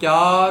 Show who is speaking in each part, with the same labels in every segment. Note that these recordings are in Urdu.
Speaker 1: 4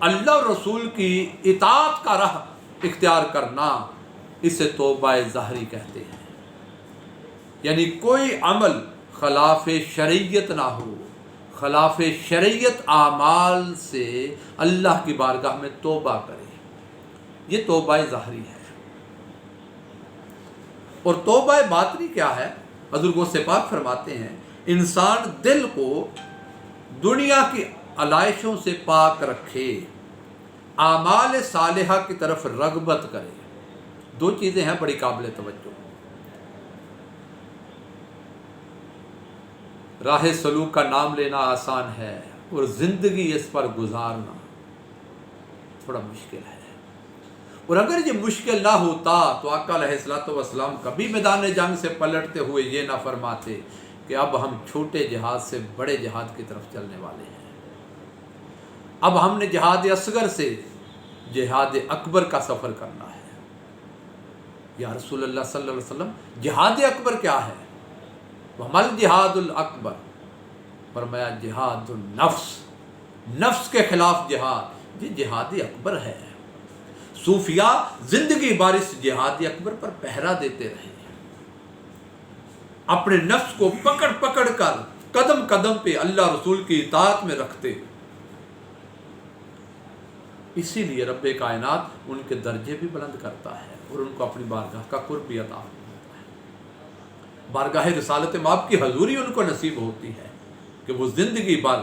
Speaker 1: اللہ اور رسول کی اطاعت کا راہ اختیار کرنا، اسے توبہ ظاہری کہتے ہیں۔ یعنی کوئی عمل خلاف شریعت نہ ہو، خلاف شریعت اعمال سے اللہ کی بارگاہ میں توبہ کرے، یہ توبہ ظاہری ہے۔ اور توبہ باطنی کیا ہے؟ حضور غوث پاک فرماتے ہیں انسان دل کو دنیا کی علائشوں سے پاک رکھے، اعمال صالحہ کی طرف رغبت کرے۔ دو چیزیں ہیں بڑی قابل توجہ۔ راہ سلوک کا نام لینا آسان ہے اور زندگی اس پر گزارنا تھوڑا مشکل ہے۔ اور اگر یہ مشکل نہ ہوتا تو آقا علیہ الصلوۃ والسلام کبھی میدان جنگ سے پلٹتے ہوئے یہ نہ فرماتے کہ اب ہم چھوٹے جہاد سے بڑے جہاد کی طرف چلنے والے ہیں، اب ہم نے جہاد اصغر سے جہاد اکبر کا سفر کرنا ہے۔ یا رسول اللہ صلی اللہ علیہ وسلم جہاد اکبر کیا ہے؟ وَمَا الْجِهَادُ الْأَكْبَرُ، فرمایا جہاد النفس، نفس کے خلاف جہاد، یہ جہاد اکبر ہے۔ صوفیاء زندگی بھر اس جہاد اکبر پر پہرا دیتے رہے، اپنے نفس کو پکڑ پکڑ کر قدم قدم پہ اللہ رسول کی اطاعت میں رکھتے۔ اسی لیے رب کائنات ان کے درجے بھی بلند کرتا ہے اور ان کو اپنی بارگاہ کا قرب بھی عطا ہوتا ہے۔ بارگاہ رسالت مآب کی حضوری ان کو نصیب ہوتی ہے کہ وہ زندگی بھر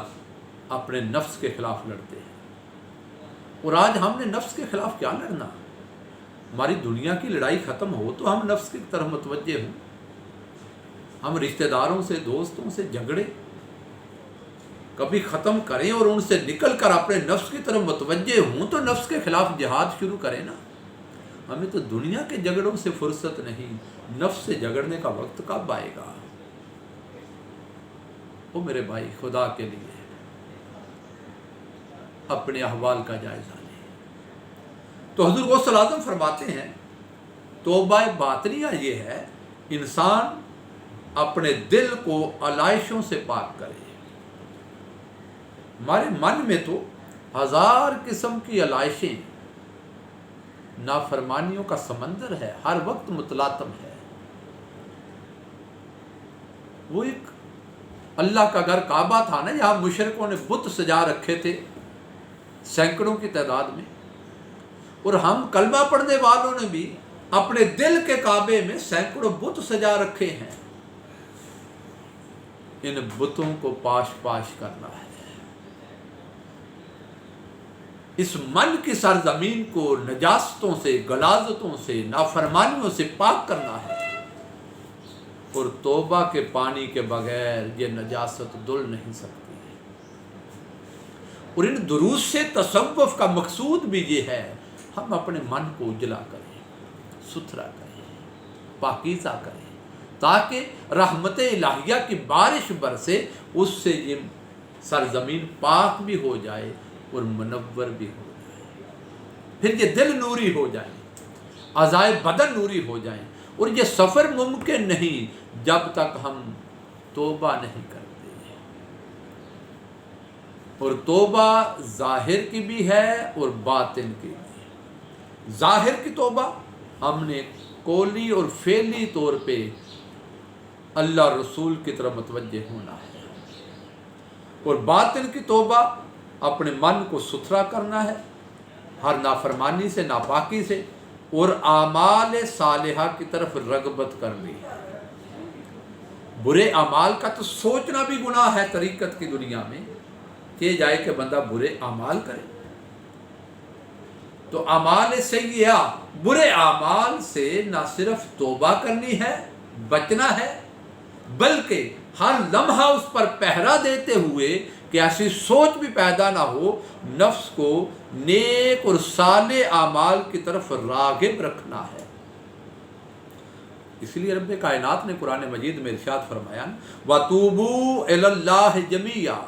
Speaker 1: اپنے نفس کے خلاف لڑتے ہیں۔ اور آج ہم نے نفس کے خلاف کیا لڑنا؟ ہماری دنیا کی لڑائی ختم ہو تو ہم نفس کی طرف متوجہ ہوں، ہم رشتہ داروں سے دوستوں سے جھگڑے کبھی ختم کریں اور ان سے نکل کر اپنے نفس کی طرف متوجہ ہوں تو نفس کے خلاف جہاد شروع کریں نا۔ ہمیں تو دنیا کے جھگڑوں سے فرصت نہیں، نفس سے جھگڑنے کا وقت کب آئے گا؟ او میرے بھائی، خدا کے لیے اپنے احوال کا جائزہ لیں۔ تو حضور غوث اعظم فرماتے ہیں توبہ باطنیہ یہ ہے انسان اپنے دل کو علائشوں سے پاک کرے۔ ہمارے من میں تو ہزار قسم کی علائشیں، نافرمانیوں کا سمندر ہے، ہر وقت متلاطم ہے۔ وہ ایک اللہ کا گھر کعبہ تھا نا، یہاں مشرکوں نے بت سجا رکھے تھے سینکڑوں کی تعداد میں، اور ہم کلمہ پڑھنے والوں نے بھی اپنے دل کے کعبے میں سینکڑوں بت سجا رکھے ہیں۔ ان بتوں کو پاش پاش کرنا ہے، اس من کی سرزمین کو نجاستوں سے، غلاظتوں سے، نافرمانیوں سے پاک کرنا ہے۔ اور توبہ کے پانی کے بغیر یہ نجاست دھل نہیں سکتی۔ اور ان دروس سے تصوف کا مقصود بھی یہ ہے ہم اپنے من کو اجلا کریں، ستھرا کریں، پاکیزہ کریں، تاکہ رحمت الہیہ کی بارش برسے، اس سے یہ سرزمین پاک بھی ہو جائے اور منور بھی ہو جائے، پھر یہ دل نوری ہو جائے، اعضائے بدن نوری ہو جائیں۔ اور یہ سفر ممکن نہیں جب تک ہم توبہ نہیں کرتے۔ اور توبہ ظاہر کی بھی ہے اور باطن کی بھی۔ ظاہر کی توبہ ہم نے قولی اور فعلی طور پہ اللہ رسول کی طرف متوجہ ہونا ہے، اور باطن کی توبہ اپنے من کو ستھرا کرنا ہے ہر نافرمانی سے، ناپاکی سے، اور اعمال صالحہ کی طرف رغبت کرنی ہے۔ برے اعمال کا تو سوچنا بھی گناہ ہے طریقت کی دنیا میں، کہ جائے کہ بندہ برے اعمال کرے۔ تو اعمال سیئہ، برے اعمال سے نہ صرف توبہ کرنی ہے، بچنا ہے، بلکہ ہر لمحہ اس پر پہرا دیتے ہوئے کہ ایسی سوچ بھی پیدا نہ ہو، نفس کو نیک اور صالح اعمال کی طرف راغب رکھنا ہے۔ اس لیے رب کائنات نے قرآن مجید میں ارشاد فرمایا وَتُوبُوا إِلَى اللَّهِ جَمِيعًا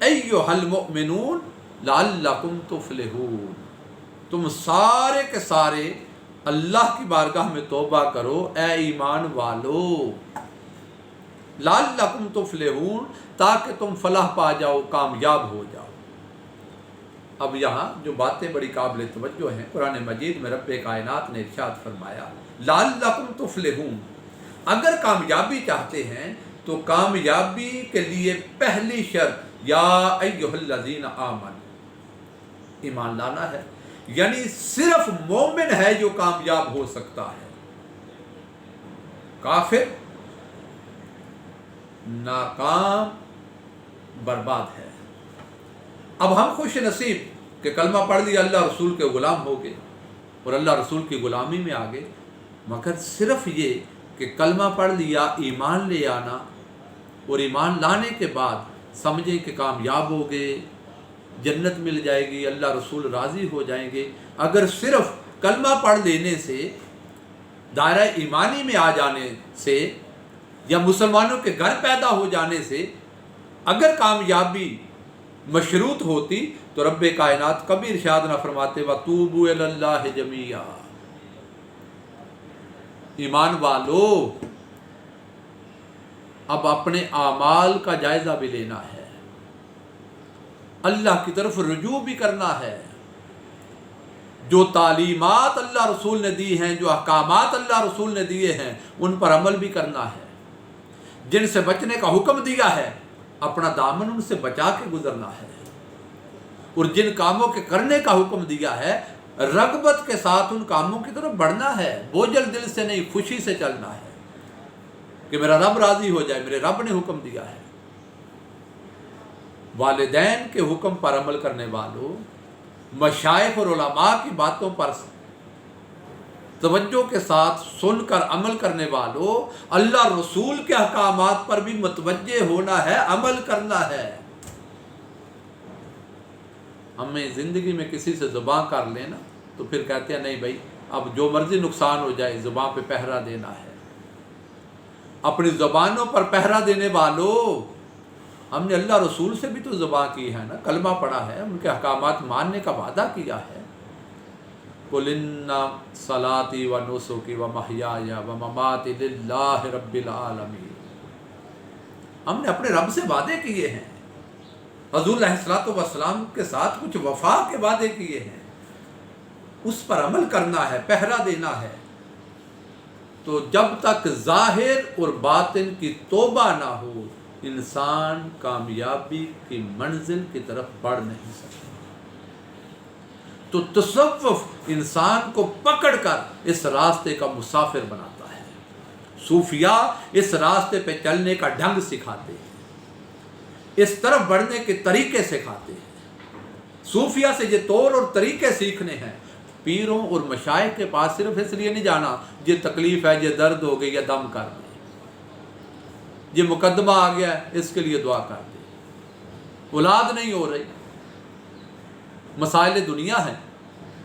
Speaker 1: أَيُّهَا الْمُؤْمِنُونَ لَعَلَّكُمْ تُفْلِحُونَ، تم سارے کے سارے اللہ کی بارگاہ میں توبہ کرو اے ایمان والو، لَعَلَّكُمْ تُفْلِحُونَ، تاکہ تم فلاح پا جاؤ، کامیاب ہو جاؤ۔ اب یہاں جو باتیں بڑی قابل توجہ ہیں، قرآن مجید میں رب کائنات نے ارشاد فرمایا لعلکم تفلحون، اگر کامیابی چاہتے ہیں تو کامیابی کے لیے پہلی شرط یا ایھا الذین آمنوا، ایمان لانا ہے، یعنی صرف مومن ہے جو کامیاب ہو سکتا ہے، کافر ناکام برباد ہے۔ اب ہم خوش نصیب کہ کلمہ پڑھ لیا، اللہ رسول کے غلام ہو گئے اور اللہ رسول کی غلامی میں آ گئے، مگر صرف یہ کہ کلمہ پڑھ لیا، ایمان لے آنا، اور ایمان لانے کے بعد سمجھیں کہ کامیاب ہو گئے، جنت مل جائے گی، اللہ رسول راضی ہو جائیں گے، اگر صرف کلمہ پڑھ لینے سے، دائرہ ایمانی میں آ جانے سے، یا مسلمانوں کے گھر پیدا ہو جانے سے اگر کامیابی مشروط ہوتی تو رب کائنات کبھی ارشاد نہ فرماتے وَتُوبُوا إِلَى اللَّهِ جَمِيعًا، ایمان والو اب اپنے اعمال کا جائزہ بھی لینا ہے، اللہ کی طرف رجوع بھی کرنا ہے، جو تعلیمات اللہ رسول نے دی ہیں، جو احکامات اللہ رسول نے دیے ہیں، ان پر عمل بھی کرنا ہے، جن سے بچنے کا حکم دیا ہے اپنا دامن ان سے بچا کے گزرنا ہے، اور جن کاموں کے کرنے کا حکم دیا ہے رغبت کے ساتھ ان کاموں کی طرف بڑھنا ہے، بوجھل دل سے نہیں، خوشی سے چلنا ہے کہ میرا رب راضی ہو جائے، میرے رب نے حکم دیا ہے۔ والدین کے حکم پر عمل کرنے والوں، مشائخ اور علماء کی باتوں پر توجہ کے ساتھ سن کر عمل کرنے والوں، اللہ رسول کے احکامات پر بھی متوجہ ہونا ہے، عمل کرنا ہے۔ ہمیں زندگی میں کسی سے زباں کر لینا تو پھر کہتے ہیں نہیں بھائی اب جو مرضی نقصان ہو جائے زباں پہ پہرا دینا ہے۔ اپنی زبانوں پر پہرا دینے والوں، ہم نے اللہ رسول سے بھی تو زباں کی ہے نا، کلمہ پڑھا ہے، ان کے احکامات ماننے کا وعدہ کیا ہے۔ قُلْ إِنَّ صَلَاتِي وَنُسُكِي وَمَحْيَايَ وَمَمَاتِي لِلَّهِ رَبِّ الْعَالَمِينَ، ہم نے اپنے رب سے وعدے کیے ہیں، حضور علیہ الصلوۃ والسلام کے ساتھ کچھ وفا کے وعدے کیے ہیں، اس پر عمل کرنا ہے، پہرا دینا ہے۔ تو جب تک ظاہر اور باطن کی توبہ نہ ہو انسان کامیابی کی منزل کی طرف بڑھ نہیں سکتا۔ تو تصوف انسان کو پکڑ کر اس راستے کا مسافر بناتا ہے، صوفیاء اس راستے پہ چلنے کا ڈھنگ سکھاتے ہیں، اس طرف بڑھنے کے طریقے سکھاتے ہیں۔ صوفیاء سے یہ طور اور طریقے سیکھنے ہیں، پیروں اور مشائخ کے پاس صرف اس لیے نہیں جانا یہ تکلیف ہے، یہ درد ہو گئی، یا دم کر دیں، یہ مقدمہ آ گیا ہے اس کے لیے دعا کر دیں، اولاد نہیں ہو رہی، مسائل دنیا ہیں،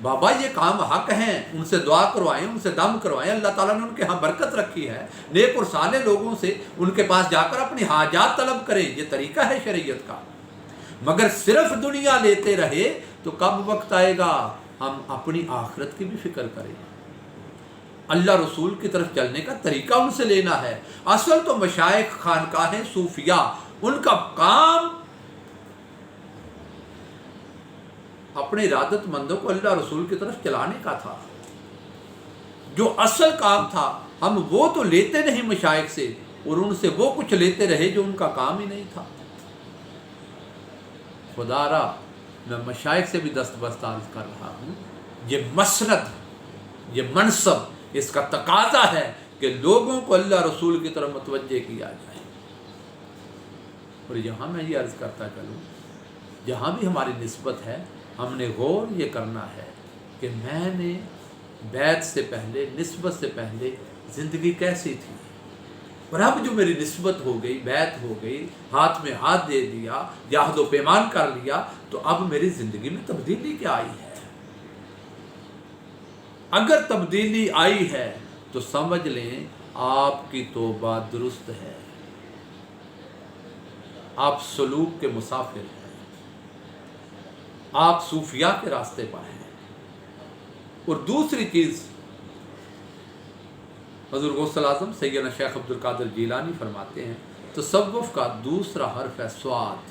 Speaker 1: بابا یہ کام حق ہیں، ان سے دعا کروائیں، ان سے دم کروائیں، اللہ تعالیٰ نے ان کے ہاں برکت رکھی ہے، نیک اور صالح لوگوں سے ان کے پاس جا کر اپنی حاجات طلب کریں، یہ طریقہ ہے شریعت کا۔ مگر صرف دنیا لیتے رہے تو کب وقت آئے گا ہم اپنی آخرت کی بھی فکر کریں، اللہ رسول کی طرف چلنے کا طریقہ ان سے لینا ہے۔ اصل تو مشائخ، خانقاہیں، صوفیاء، ان کا کام اپنے ارادت مندوں کو اللہ رسول کی طرف چلانے کا تھا، جو اصل کام تھا ہم وہ تو لیتے نہیں مشائخ سے، اور ان سے وہ کچھ لیتے رہے جو ان کا کام ہی نہیں تھا۔ خدا را میں مشائخ سے بھی دستبست عرض کر رہا ہوں، یہ مسند، یہ منصب، اس کا تقاضا ہے کہ لوگوں کو اللہ رسول کی طرف متوجہ کیا جائے۔ اور یہاں میں یہ عرض کرتا چلوں، جہاں بھی ہماری نسبت ہے ہم نے غور یہ کرنا ہے کہ میں نے بیعت سے پہلے، نسبت سے پہلے زندگی کیسی تھی، اور اب جو میری نسبت ہو گئی، بیعت ہو گئی، ہاتھ میں ہاتھ دے دیا، عہد و پیمان کر لیا، تو اب میری زندگی میں تبدیلی کیا آئی ہے؟ اگر تبدیلی آئی ہے تو سمجھ لیں آپ کی توبہ درست ہے، آپ سلوک کے مسافر ہیں، آپ صوفیاء کے راستے پر ہیں۔ اور دوسری چیز حضور غوث اعظم سیدنا شیخ عبد القادر جیلانی فرماتے ہیں، تصوف کا دوسرا حرف ہے صاد۔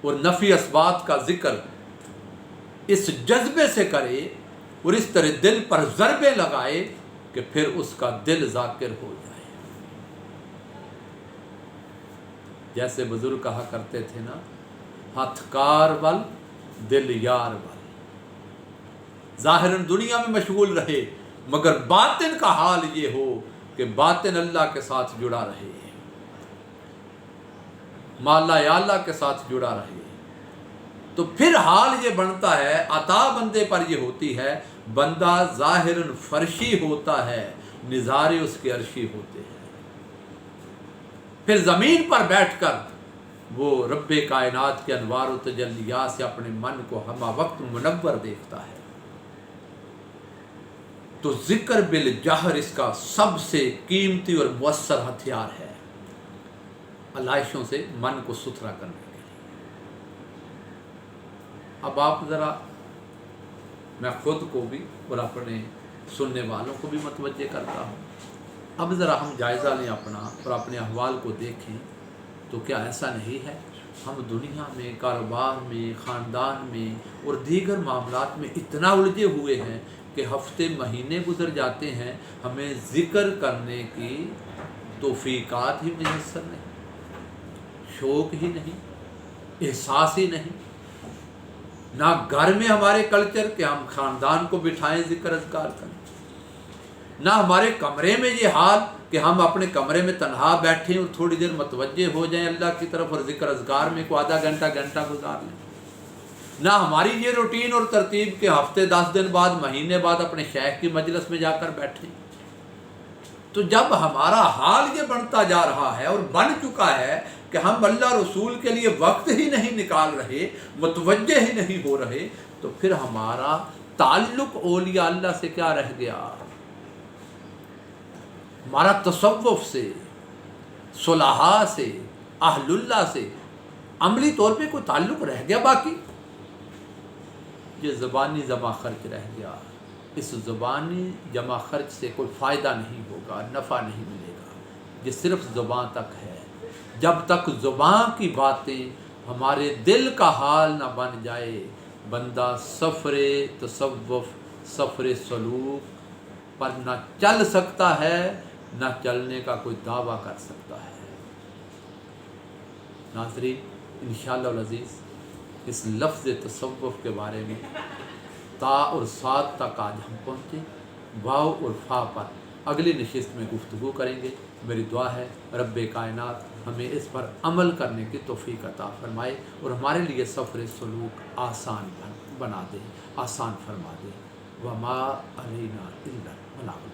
Speaker 1: اور نفی اسبات کا ذکر اس جذبے سے کرے اور اس طرح دل پر ضربیں لگائے کہ پھر اس کا دل ذاکر ہو جائے۔ جیسے بزرگ کہا کرتے تھے نا، ہاتھ کار ول دل یار ول۔ ظاہراً دنیا میں مشغول رہے مگر باطن کا حال یہ ہو کہ باطن اللہ کے ساتھ جڑا رہے، مالا اللہ کے ساتھ جڑا رہے، تو پھر حال یہ بنتا ہے، عطا بندے پر یہ ہوتی ہے، بندہ ظاہراً فرشی ہوتا ہے، نظارے اس کے عرشی ہوتے ہیں۔ پھر زمین پر بیٹھ کر وہ رب کائنات کے انوار و تجلیات سے اپنے من کو ہمہ وقت منور دیکھتا ہے۔ تو ذکر بالجہر اس کا سب سے قیمتی اور مؤثر ہتھیار ہے علائشوں سے من کو ستھرا کرنے کے لیے۔ اب آپ ذرا، میں خود کو بھی اور اپنے سننے والوں کو بھی متوجہ کرتا ہوں، اب ذرا ہم جائزہ لیں اپنا اور اپنے احوال کو دیکھیں، تو کیا ایسا نہیں ہے ہم دنیا میں، کاروبار میں، خاندان میں اور دیگر معاملات میں اتنا الجھے ہوئے ہیں کہ ہفتے مہینے گزر جاتے ہیں، ہمیں ذکر کرنے کی توفیقات ہی میسر نہیں، شوق ہی نہیں، احساس ہی نہیں، نہ گھر میں ہمارے کلچر کہ ہم خاندان کو بٹھائیں ذکر اذکار کریں، نہ ہمارے کمرے میں یہ حال کہ ہم اپنے کمرے میں تنہا بیٹھیں اور تھوڑی دیر متوجہ ہو جائیں اللہ کی طرف اور ذکر اذکار میں کو آدھا گھنٹہ گزار لیں، نہ ہماری یہ روٹین اور ترتیب کہ ہفتے 10 دن بعد، مہینے بعد اپنے شیخ کی مجلس میں جا کر بیٹھیں۔ تو جب ہمارا حال یہ بنتا جا رہا ہے اور بن چکا ہے کہ ہم اللہ رسول کے لیے وقت ہی نہیں نکال رہے، متوجہ ہی نہیں ہو رہے، تو پھر ہمارا تعلق اولیاء اللہ سے کیا رہ گیا؟ ہمارا تصوف سے، صلحاء سے، اہل اللہ سے عملی طور پہ کوئی تعلق رہ گیا باقی؟ یہ زبانی جمع خرچ رہ گیا۔ اس زبانی جمع خرچ سے کوئی فائدہ نہیں ہوگا، نفع نہیں ملے گا، یہ صرف زبان تک ہے۔ جب تک زبان کی باتیں ہمارے دل کا حال نہ بن جائے، بندہ سفر تصوف، سفر سلوک پر نہ چل سکتا ہے، نہ چلنے کا کوئی دعویٰ کر سکتا ہے۔ ناظرین، انشاءاللہ العزیز اس لفظ تصوف کے بارے میں تا اور سات تک آج ہم پہنچے، واو اور فا پر اگلی نشست میں گفتگو کریں گے۔ میری دعا ہے رب کائنات ہمیں اس پر عمل کرنے کی توفیق عطا فرمائے اور ہمارے لیے سفر سلوک آسان بنا دے، آسان فرما دے۔ وما علینا الا البلاغ۔